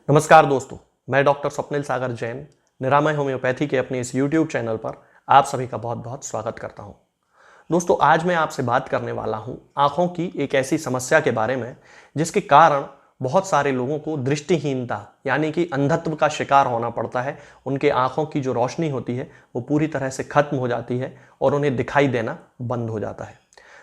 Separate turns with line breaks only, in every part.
नमस्कार दोस्तों, मैं डॉक्टर स्वप्निल सागर जैन निरामय होम्योपैथी के अपने इस YouTube चैनल पर आप सभी का बहुत बहुत स्वागत करता हूं। दोस्तों, आज मैं आपसे बात करने वाला हूं आंखों की एक ऐसी समस्या के बारे में जिसके कारण बहुत सारे लोगों को दृष्टिहीनता यानी कि अंधत्व का शिकार होना पड़ता है। उनके आंखों की जो रोशनी होती है वो पूरी तरह से खत्म हो जाती है और उन्हें दिखाई देना बंद हो जाता है।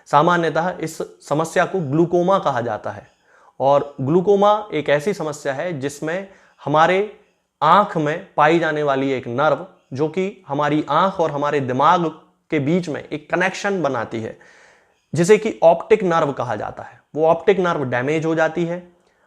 सामान्यतः इस समस्या को ग्लूकोमा कहा जाता है और ग्लूकोमा एक ऐसी समस्या है जिसमें हमारे आंख में पाई जाने वाली एक नर्व जो कि हमारी आंख और हमारे दिमाग के बीच में एक कनेक्शन बनाती है, जिसे कि ऑप्टिक नर्व कहा जाता है। वो ऑप्टिक नर्व डैमेज हो जाती है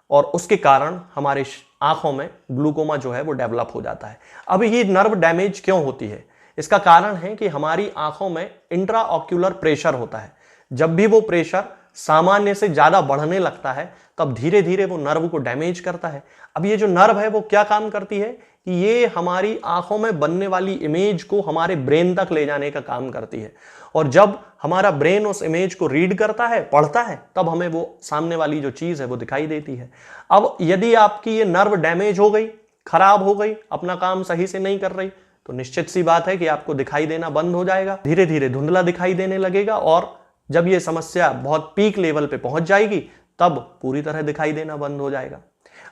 और उसके कारण हमारे आंखों में ग्लूकोमा जो है वो डेवलप हो जाता है। अब ये नर्व डैमेज क्यों होती है? इसका कारण है कि हमारी आंखों में इंट्राऑक्यूलर प्रेशर होता है। जब भी वो प्रेशर सामान्य से ज्यादा बढ़ने लगता है तब धीरे धीरे वो नर्व को डैमेज करता है। अब ये जो नर्व है वो क्या काम करती है कि ये हमारी आंखों में बनने वाली इमेज को हमारे ब्रेन तक ले जाने का काम करती है और जब हमारा ब्रेन उस इमेज को रीड करता है, पढ़ता है, तब हमें वो सामने वाली जो चीज है वो दिखाई देती है। अब यदि आपकी ये नर्व डैमेज हो गई, खराब हो गई, अपना काम सही से नहीं कर रही, तो निश्चित सी बात है कि आपको दिखाई देना बंद हो जाएगा, धीरे धीरे धुंधला दिखाई देने लगेगा और जब ये समस्या बहुत पीक लेवल पे पहुंच जाएगी तब पूरी तरह दिखाई देना बंद हो जाएगा।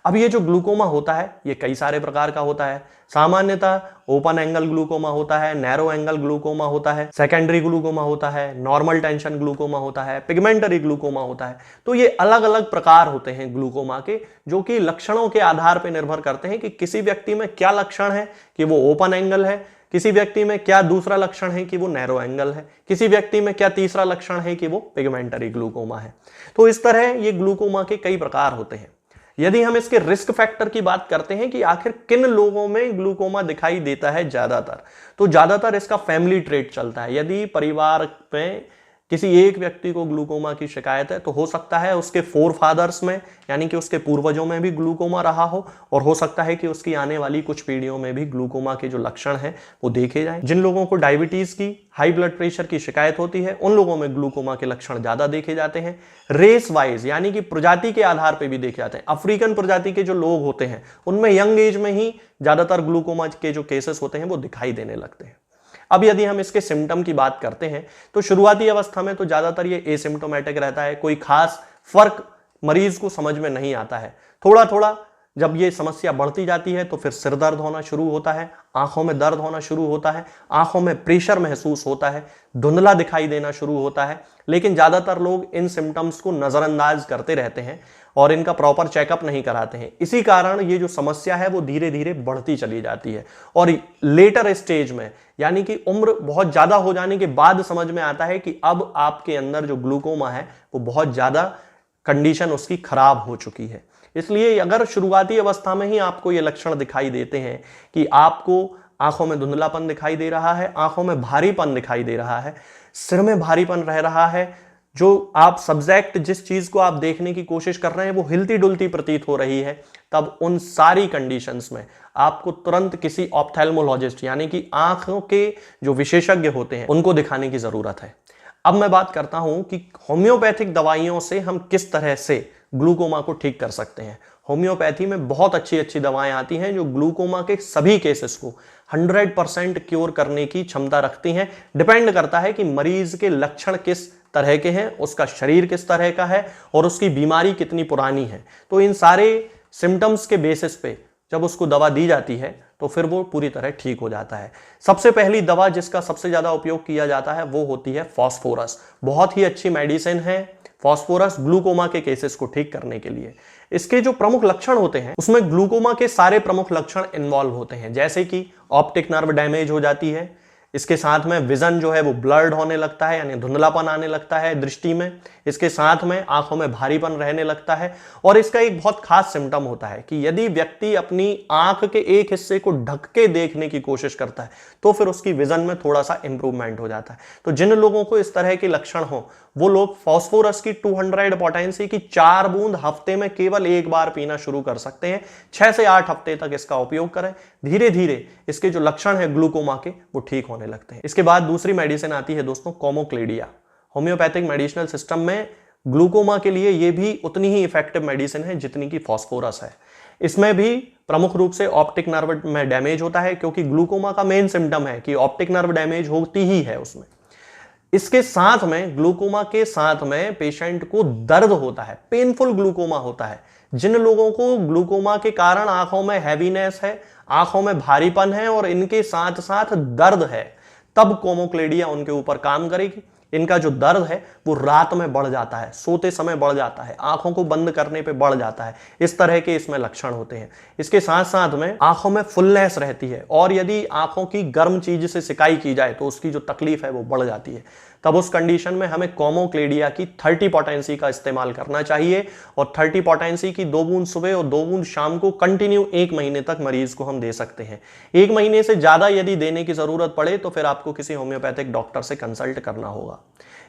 अब ये जो ग्लूकोमा होता है ये कई सारे प्रकार का होता है। सामान्यतः ओपन एंगल ग्लूकोमा होता है, नैरो एंगल ग्लूकोमा होता है, सेकेंडरी ग्लूकोमा होता है, नॉर्मल टेंशन ग्लूकोमा होता है, पिगमेंटरी ग्लूकोमा होता है। तो ये अलग अलग प्रकार होते हैं ग्लूकोमा के, जो कि लक्षणों के आधार पर निर्भर करते हैं कि किसी व्यक्ति में क्या लक्षण है कि वो ओपन एंगल है, किसी व्यक्ति में क्या दूसरा लक्षण है कि वो नैरो एंगल है, किसी व्यक्ति में क्या तीसरा लक्षण है कि वो पिगमेंटरी ग्लूकोमा है। तो इस तरह ये ग्लूकोमा के कई प्रकार होते हैं। यदि हम इसके रिस्क फैक्टर की बात करते हैं कि आखिर किन लोगों में ग्लूकोमा दिखाई देता है ज्यादातर, तो ज्यादातर इसका फैमिली ट्रेट चलता है। यदि परिवार में किसी एक व्यक्ति को ग्लूकोमा की शिकायत है तो हो सकता है उसके फोर फादर्स में यानी कि उसके पूर्वजों में भी ग्लूकोमा रहा हो और हो सकता है कि उसकी आने वाली कुछ पीढ़ियों में भी ग्लूकोमा के जो लक्षण हैं वो देखे जाएं। जिन लोगों को डायबिटीज की, हाई ब्लड प्रेशर की शिकायत होती है उन लोगों में ग्लूकोमा के लक्षण ज्यादा देखे जाते हैं। रेस वाइज यानी कि प्रजाति के आधार पर भी देखे जाते हैं। अफ्रीकन प्रजाति के जो लोग होते हैं उनमें यंग एज में ही ज्यादातर ग्लूकोमा के जो केसेस होते हैं वो दिखाई देने लगते हैं। अब यदि हम इसके सिम्टम की बात करते हैं तो शुरुआती अवस्था में तो ज्यादातर ये एसिम्प्टोमेटिक रहता है, कोई खास फर्क मरीज को समझ में नहीं आता है। थोड़ा थोड़ा जब ये समस्या बढ़ती जाती है तो फिर सिर दर्द होना शुरू होता है, आंखों में दर्द होना शुरू होता है, आंखों में प्रेशर महसूस होता है, धुंधला दिखाई देना शुरू होता है। लेकिन ज्यादातर लोग इन सिम्टम्स को नजरअंदाज करते रहते हैं और इनका प्रॉपर चेकअप नहीं कराते हैं। इसी कारण ये जो समस्या है वो धीरे धीरे बढ़ती चली जाती है और लेटर स्टेज में यानी कि उम्र बहुत ज्यादा हो जाने के बाद समझ में आता है कि अब आपके अंदर जो ग्लूकोमा है वो बहुत ज्यादा कंडीशन उसकी खराब हो चुकी है। इसलिए अगर शुरुआती अवस्था में ही आपको ये लक्षण दिखाई देते हैं कि आपको आंखों में धुंधलापन दिखाई दे रहा है, आंखों में भारीपन दिखाई दे रहा है, सिर में भारीपन रह रहा है, जो आप सब्जेक्ट जिस चीज को आप देखने की कोशिश कर रहे हैं वो हिलती डुलती प्रतीत हो रही है, तब उन सारी कंडीशंस में आपको तुरंत किसी ऑप्थेल्मोलॉजिस्ट यानी कि आंखों के जो विशेषज्ञ होते हैं उनको दिखाने की जरूरत है। अब मैं बात करता हूं कि होम्योपैथिक दवाइयों से हम किस तरह से ग्लूकोमा को ठीक कर सकते हैं। होम्योपैथी में बहुत अच्छी अच्छी दवाएं आती हैं जो ग्लूकोमा के सभी केसेस को 100% क्योर करने की क्षमता रखती हैं। डिपेंड करता है कि मरीज के लक्षण किस तरह के हैं, उसका शरीर किस तरह का है और उसकी बीमारी कितनी पुरानी है। तो इन सारे सिम्टम्स के बेसिस पे जब उसको दवा दी जाती है तो फिर वो पूरी तरह ठीक हो जाता है। सबसे पहली दवा जिसका सबसे ज्यादा उपयोग किया जाता है वो होती है फास्फोरस। बहुत ही अच्छी मेडिसिन है फास्फोरस ग्लूकोमा के केसेस को ठीक करने के लिए। इसके जो प्रमुख लक्षण होते हैं उसमें ग्लूकोमा के सारे प्रमुख लक्षण इन्वॉल्व होते हैं, जैसे कि ऑप्टिक नर्व डैमेज हो जाती है, इसके साथ में विजन जो है वो ब्लर्ड होने लगता है यानी धुंधलापन आने लगता है दृष्टि में, इसके साथ में आंखों में भारीपन रहने लगता है। और इसका एक बहुत खास सिम्टम होता है कि यदि व्यक्ति अपनी आंख के एक हिस्से को ढक के देखने की कोशिश करता है तो फिर उसकी विजन में थोड़ा सा इंप्रूवमेंट हो जाता है। तो जिन लोगों को इस तरह के लक्षण हो वो लोग फास्फोरस की 200 पोटेंसी की 4 बूंद हफ्ते में केवल एक बार पीना शुरू कर सकते हैं। 6 से 8 हफ्ते तक इसका उपयोग करें, धीरे धीरे इसके जो लक्षण है ग्लूकोमा के वो ठीक होने लगते हैं। इसके बाद दूसरी मेडिसिन आती है दोस्तों कोमोक्लेडिया। होम्योपैथिक मेडिसिनल सिस्टम में ग्लूकोमा के लिए ये भी उतनी ही इफेक्टिव मेडिसिन है जितनी की फास्फोरस है। इसमें भी प्रमुख रूप से ऑप्टिक नर्व में डैमेज होता है, क्योंकि ग्लूकोमा का मेन सिम्टम है कि ऑप्टिक नर्व डैमेज होती ही है उसमें। इसके साथ में ग्लूकोमा के साथ में पेशेंट को दर्द होता है, पेनफुल ग्लूकोमा होता है। जिन लोगों को ग्लूकोमा के कारण आंखों में हैवीनेस है, आंखों में भारीपन है और इनके साथ साथ दर्द है, तब कोमोक्लेडिया उनके ऊपर काम करेगी। इनका जो दर्द है वो रात में बढ़ जाता है, सोते समय बढ़ जाता है, आंखों को बंद करने पे बढ़ जाता है। इस तरह के इसमें लक्षण होते हैं। इसके साथ साथ में आंखों में फुलनेस रहती है, और यदि आंखों की गर्म चीज से सिकाई की जाए तो उसकी जो तकलीफ है वो बढ़ जाती है। तब उस कंडीशन में हमें कोमोक्लेडिया की 30 पोटेंसी का इस्तेमाल करना चाहिए, और 30 पोटेंसी की 2 बूंद सुबह और 2 बूंद शाम को कंटिन्यू 1 महीने तक मरीज को हम दे सकते हैं। 1 महीने से ज्यादा यदि देने की जरूरत पड़े तो फिर आपको किसी होम्योपैथिक डॉक्टर से कंसल्ट करना होगा।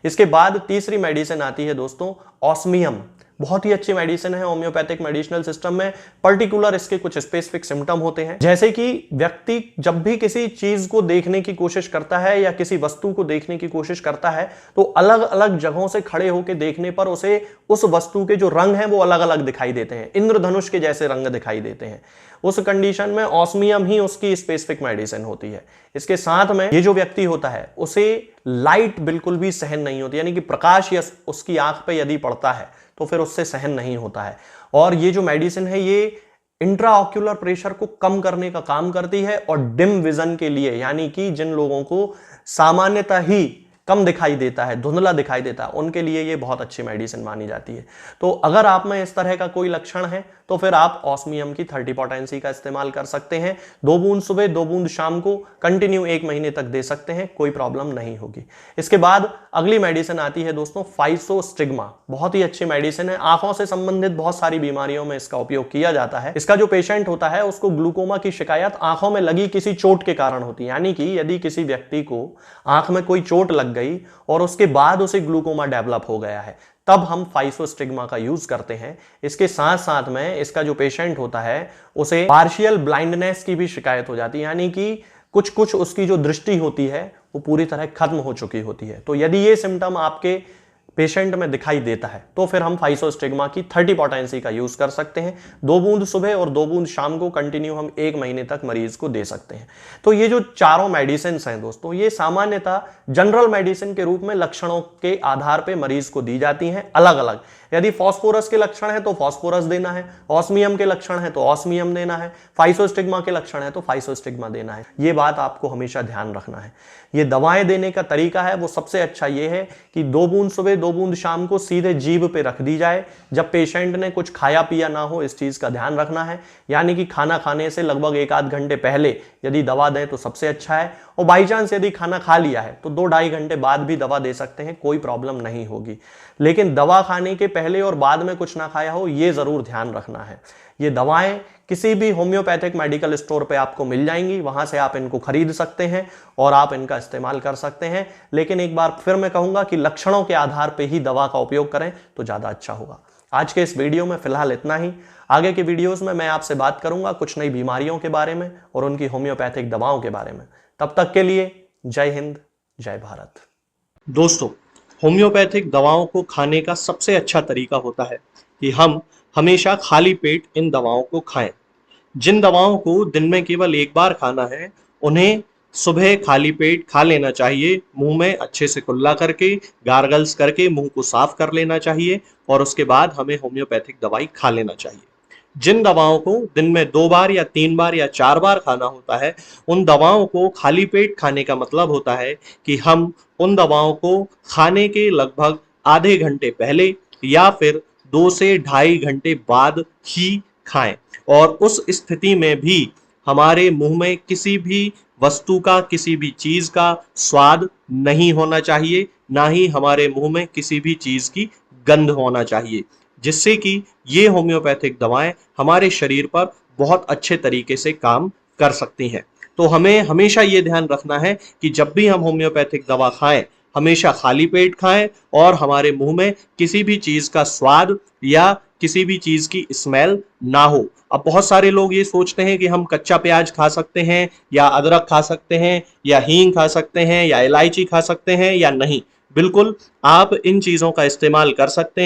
इसके बाद तीसरी मेडिसिन आती है दोस्तों ऑस्मियम। बहुत ही अच्छी मेडिसिन है होम्योपैथिक मेडिसिनल सिस्टम में। पर्टिकुलर इसके कुछ स्पेसिफिक सिम्टम होते हैं, जैसे कि व्यक्ति जब भी किसी चीज को देखने की कोशिश करता है या किसी वस्तु को देखने की कोशिश करता है तो अलग अलग जगहों से खड़े होकर देखने पर उसे उस वस्तु के जो रंग हैं वो अलग अलग दिखाई देते हैं, इंद्रधनुष के जैसे रंग दिखाई देते हैं। उस कंडीशन में ऑस्मियम ही उसकी स्पेसिफिक मेडिसिन होती है। इसके साथ में ये जो व्यक्ति होता है उसे लाइट बिल्कुल भी सहन नहीं होती, यानी कि प्रकाश या उसकी आंख पे यदि पड़ता है तो फिर उससे सहन नहीं होता है। और ये जो मेडिसिन है ये इंट्राऑक्यूलर प्रेशर को कम करने का काम करती है, और डिम विजन के लिए, यानी कि जिन लोगों को सामान्यतः ही कम दिखाई देता है, धुंधला दिखाई देता है, उनके लिए ये बहुत अच्छी मेडिसिन मानी जाती है। तो अगर आप में इस तरह का कोई लक्षण है तो फिर आप ऑस्मियम की 30 पोटेंसी का इस्तेमाल कर सकते हैं। 2 बूंद सुबह 2 बूंद शाम को कंटिन्यू 1 महीने तक दे सकते हैं, कोई प्रॉब्लम नहीं होगी। इसके बाद अगली मेडिसिन आती है दोस्तों फाइसोस्टिग्मा। बहुत ही अच्छी मेडिसिन है, आंखों से संबंधित बहुत सारी बीमारियों में इसका उपयोग किया जाता है। इसका जो पेशेंट होता है उसको ग्लूकोमा की शिकायत आंखों में लगी किसी चोट के कारण होती है, यानी कि यदि किसी व्यक्ति को आंख में कोई चोट लग गई और उसके बाद उसे ग्लूकोमा डेवलप हो गया है, तब हम फाइसोस्टिग्मा का यूज करते हैं। इसके साथ साथ में इसका जो पेशेंट होता है उसे पार्शियल ब्लाइंडनेस की भी शिकायत हो जाती है, यानी कि कुछ कुछ उसकी जो दृष्टि होती है वो पूरी तरह खत्म हो चुकी होती है। तो यदि ये सिम्टम आपके पेशेंट में दिखाई देता है तो फिर हम फाइसोस्टिग्मा की 30 पोटेंसी का यूज कर सकते हैं। 2 बूंद सुबह और 2 बूंद शाम को कंटिन्यू हम 1 महीने तक मरीज को दे सकते हैं। तो ये जो चारों मेडिसिन हैं दोस्तों, ये सामान्यतः जनरल मेडिसिन के रूप में लक्षणों के आधार पर मरीज को दी जाती हैं अलग अलग। यदि फास्फोरस के लक्षण है तो फास्फोरस देना है, ऑस्मियम के लक्षण है तो ऑस्मियम देना है, फाइसोस्टिग्मा के लक्षण है तो फाइसोस्टिग्मा देना है। ये बात आपको हमेशा ध्यान रखना है। ये दवाएं देने का तरीका है वो सबसे अच्छा ये है कि 2 बूंद सुबह 2 बूंद शाम को सीधे जीभ पे रख दी जाए, जब पेशेंट ने कुछ खाया पिया ना हो। इस चीज का ध्यान रखना है, यानी कि खाना खाने से लगभग 1-8 घंटे पहले यदि दवा दें तो सबसे अच्छा है, और बाई चांस यदि खाना खा लिया है तो 2-2.5 घंटे बाद भी दवा दे सकते हैं, कोई प्रॉब्लम नहीं होगी। लेकिन दवा खाने के पहले और बाद में कुछ ना खाया हो ये जरूर ध्यान रखना है। ये दवाएं किसी भी होम्योपैथिक मेडिकल स्टोर पे आपको मिल जाएंगी, वहां से आप इनको खरीद सकते हैं और आप इनका इस्तेमाल कर सकते हैं। लेकिन एक बार फिर मैं कहूंगा कि लक्षणों के आधार पे ही दवा का उपयोग करें तो ज्यादा अच्छा होगा। आज के इस वीडियो में फिलहाल इतना ही। आगे के वीडियोस में मैं आपसे बात करूंगा कुछ नई बीमारियों के बारे में और उनकी होम्योपैथिक दवाओं के बारे में। तब तक के लिए जय हिंद, जय भारत। दोस्तों, होम्योपैथिक दवाओं को खाने का सबसे अच्छा तरीका होता है कि हम हमेशा खाली पेट इन दवाओं को खाएं। जिन दवाओं को दिन में केवल एक बार खाना है उन्हें सुबह खाली पेट खा लेना चाहिए, मुंह में अच्छे से कुल्ला करके, गार्गल्स करके मुंह को साफ कर लेना चाहिए, और उसके बाद हमें होम्योपैथिक दवाई खा लेना चाहिए। जिन दवाओं को दिन में 2 बार या 3 बार या 4 बार खाना होता है, उन दवाओं को खाली पेट खाने का मतलब होता है कि हम उन दवाओं को खाने के लगभग आधे घंटे पहले या फिर 2 से 2.5 घंटे बाद ही खाएं, और उस स्थिति में भी हमारे मुंह में किसी भी वस्तु का, किसी भी चीज का स्वाद नहीं होना चाहिए, ना ही हमारे मुंह में किसी भी चीज की गंध होना चाहिए, जिससे कि ये होम्योपैथिक दवाएं हमारे शरीर पर बहुत अच्छे तरीके से काम कर सकती हैं। तो हमें हमेशा ये ध्यान रखना है कि जब भी हम होम्योपैथिक दवा खाएं, हमेशा खाली पेट खाएं और हमारे मुंह में किसी भी चीज का स्वाद या किसी भी चीज की स्मेल ना हो। अब बहुत सारे लोग ये सोचते हैं कि हम कच्चा प्याज खा सकते हैं या अदरक खा सकते हैं या हींग खा सकते हैं या इलायची खा सकते हैं या नहीं। बिल्कुल आप इन चीजों का इस्तेमाल कर सकते हैं।